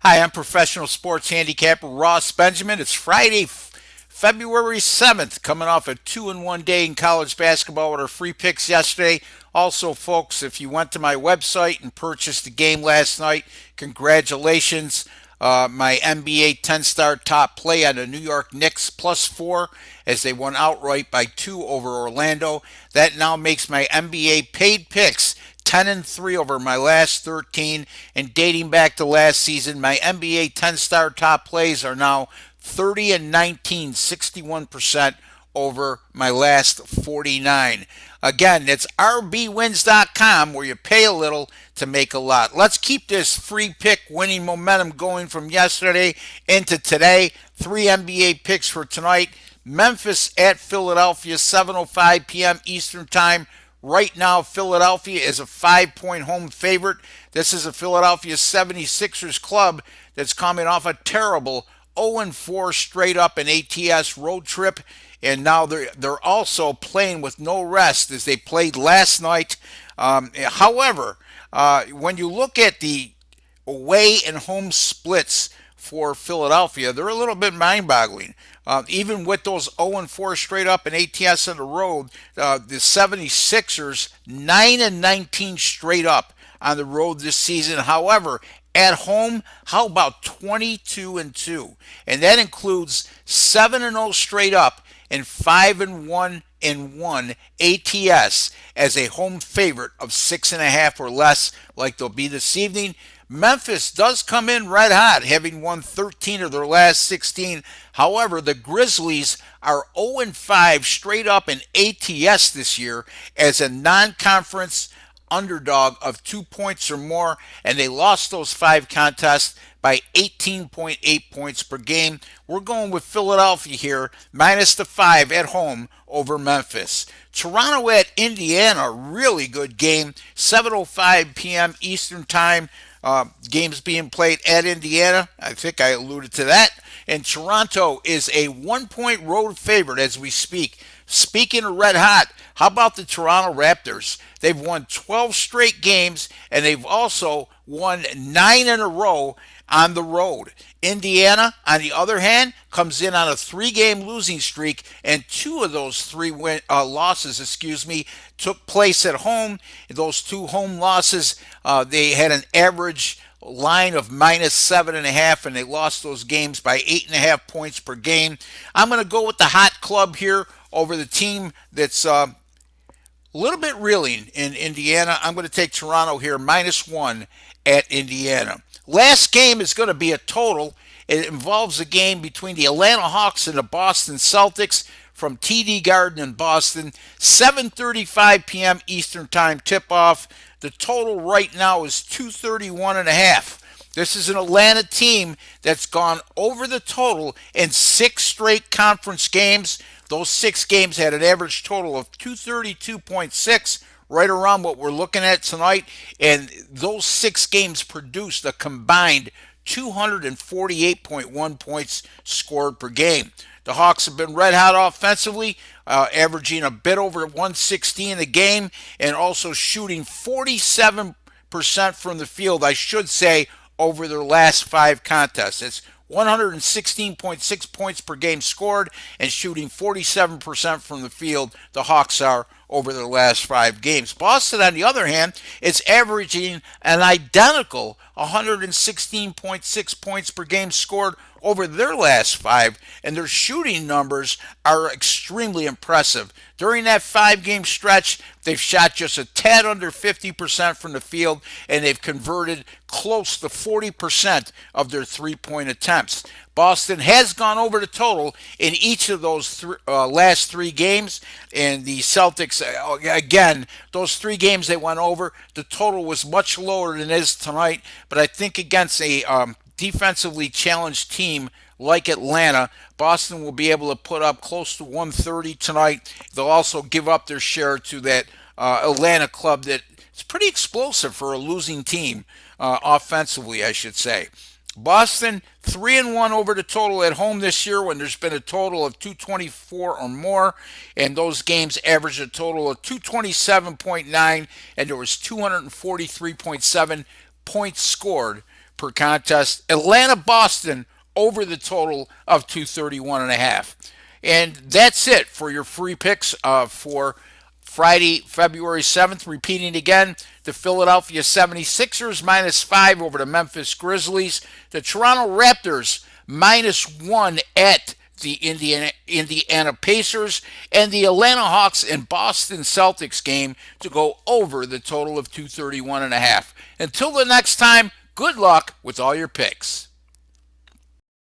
Hi, I'm professional sports handicapper Ross Benjamin. It's Friday, February 7th, coming off a 2-1 day in college basketball with our free picks yesterday. Also, folks, if you went to my website and purchased the game last night, congratulations. My NBA 10-star top play on the New York Knicks +4 as they won outright by 2 over Orlando. That now makes my NBA paid picks 10-3 over my last 13, and dating back to last season, my NBA 10-star top plays are now 30-19, 61% over my last 49. Again, it's rbwins.com where you pay a little to make a lot. Let's keep this free pick winning momentum going from yesterday into today. 3 NBA picks for tonight. Memphis at Philadelphia, 7:05 p.m. Eastern Time. Right now, Philadelphia is a 5-point home favorite. This is a Philadelphia 76ers club that's coming off a terrible 0-4 straight up an ATS road trip. And now they're also playing with no rest as they played last night. However, when you look at the away and home splits for Philadelphia, they're a little bit mind-boggling. Even with those 0-4 straight up and ATS on the road, the 76ers 9-19 straight up on the road this season. However, at home, how about 22-2? And that includes 7-0 straight up and 5-1 ATS as a home favorite of 6.5 or less, like they'll be this evening. Memphis does come in red hot, having won 13 of their last 16. However, the Grizzlies are 0-5 straight up in ATS this year as a non-conference underdog of 2 points or more, and they lost those 5 contests by 18.8 points per game. We're going with Philadelphia here, minus the 5 at home over Memphis. Toronto at Indiana, really good game, 7:05 p.m. Eastern Time. Games being played at Indiana. I think I alluded to that. And Toronto is a 1-point road favorite as we speak. Speaking of red hot, how about the Toronto Raptors? They've won 12 straight games, and they've also won 9 in a row on the road. Indiana, on the other hand, comes in on a 3-game losing streak, and 2 of those 3 losses, took place at home. Those 2 home losses, they had an average line of -7.5, and they lost those games by 8.5 points per game. I'm going to go with the hot club here over the team that's a little bit reeling in Indiana. I'm going to take Toronto here, -1 at Indiana. Last game is going to be a total. It involves a game between the Atlanta Hawks and the Boston Celtics from TD Garden in Boston. 7:35 p.m. Eastern Time tip-off. The total right now is 231.5. This is an Atlanta team that's gone over the total in 6 straight conference games. Those 6 games had an average total of 232.6, right around what we're looking at tonight. And those 6 games produced a combined 248.1 points scored per game. The Hawks have been red hot offensively, averaging a bit over 116 a game, and also shooting 47% from the field, I should say, over their last 5 contests. It's 116.6 points per game scored and shooting 47% from the field, the Hawks are, over their last 5 games. Boston, on the other hand, is averaging an identical 116.6 points per game scored over their last 5, and their shooting numbers are extremely impressive. During that 5-game stretch, they've shot just a tad under 50% from the field, and they've converted close to 40% of their 3-point attempts. Boston has gone over the total in each of those last 3 games, and the Celtics, again, those 3 games they went over, the total was much lower than it is tonight, but I think against a defensively challenged team like Atlanta, Boston will be able to put up close to 130 tonight. They'll also give up their share to that Atlanta club that is pretty explosive for a losing team, offensively, I should say. Boston 3-1 over the total at home this year when there's been a total of 224 or more, and those games averaged a total of 227.9, and there was 243.7 points scored per contest. Atlanta, Boston over the total of 231.5. And that's it for your free picks for Friday, February 7th. Repeating again, the Philadelphia 76ers -5 over the Memphis Grizzlies. The Toronto Raptors -1 at the Indiana Pacers, and the Atlanta Hawks and Boston Celtics game to go over the total of 231.5. Until the next time, good luck with all your picks.